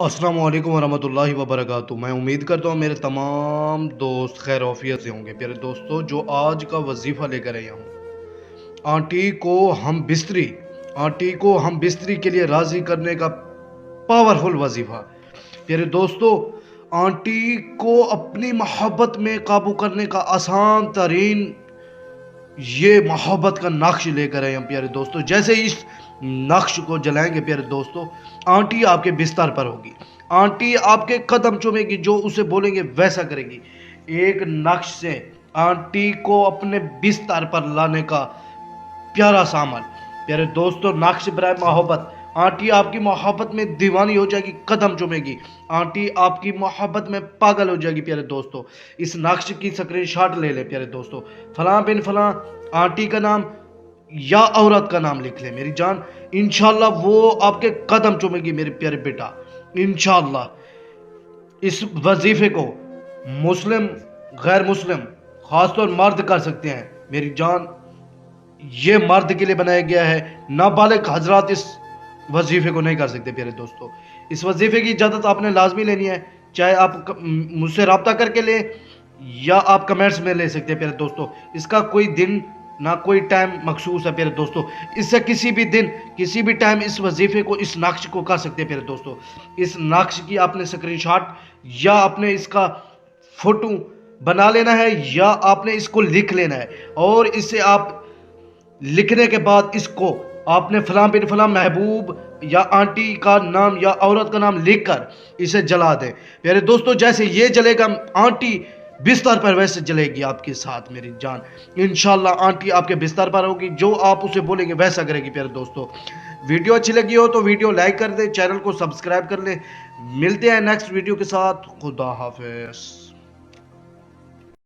अस्सलाम वालेकुम वरहमतुल्लाहि वबरकातुहू। मैं उम्मीद करता हूँ मेरे तमाम दोस्त खैर आफियत से होंगे। प्यारे दोस्तों, जो आज का वजीफ़ा लेकर आया हूँ, आंटी को हम बिस्तरी आंटी को हम बिस्तरी के लिए राज़ी करने का पावरफुल वजीफ़ा। प्यारे दोस्तों, आंटी को अपनी मोहब्बत में काबू करने का आसान तरीन ये मोहब्बत का नक्श लेकर आए हम प्यारे दोस्तों। जैसे इस नक्श को जलाएंगे प्यारे दोस्तों, आंटी आपके बिस्तर पर होगी, आंटी आपके कदम चूमेगी, जो उसे बोलेंगे वैसा करेगी। एक नक्श से आंटी को अपने बिस्तर पर लाने का प्यारा सा अमल। प्यारे दोस्तों, नक्श बराए मोहब्बत। आंटी आपकी मोहब्बत में दीवानी हो जाएगी, कदम चूमेगी, आंटी आपकी मोहब्बत में पागल हो जाएगी। प्यारे दोस्तों, इस नक्श की स्क्रीन शॉट ले ले प्यारे दोस्तों। फलां बिन फलां आंटी का नाम या औरत का नाम लिख ले मेरी जान, इंशाल्लाह वो आपके कदम चूमेगी मेरे प्यारे बेटा, इंशाल्लाह। इस वजीफे को मुस्लिम, गैर मुस्लिम, खासतौर मर्द कर सकते हैं मेरी जान। ये मर्द के लिए बनाया गया है, नाबालिग हजरात इस वजीफे को नहीं कर सकते प्यारे दोस्तों। इस वजीफे की इजाज़त आपने लाजमी लेनी है, चाहे आप मुझसे रब्ता करके लें या आप कमेंट्स में ले सकते हैं प्यारे दोस्तों। इसका कोई दिन ना कोई टाइम मखसूस है प्यारे दोस्तों। इससे किसी भी दिन किसी भी टाइम इस वजीफे को, इस नक्श को कर सकते हैं प्यारे दोस्तों। इस नक्श की आपने स्क्रीनशॉट या आपने इसका फोटो बना लेना है या आपने इसको लिख लेना है, और इसे आप लिखने के बाद इसको आपने फलां बिन फलां महबूब या आंटी का नाम या औरत का नाम लिखकर इसे जला दें प्यारे दोस्तों। जैसे ये जलेगा आंटी बिस्तर पर, वैसे जलेगी आपके साथ मेरी जान। इंशाल्लाह आंटी आपके बिस्तर पर होगी, जो आप उसे बोलेंगे वैसा करेगी प्यारे दोस्तों। वीडियो अच्छी लगी हो तो वीडियो लाइक कर दे, चैनल को सब्सक्राइब कर ले। मिलते हैं नेक्स्ट वीडियो के साथ। खुदा हाफिज।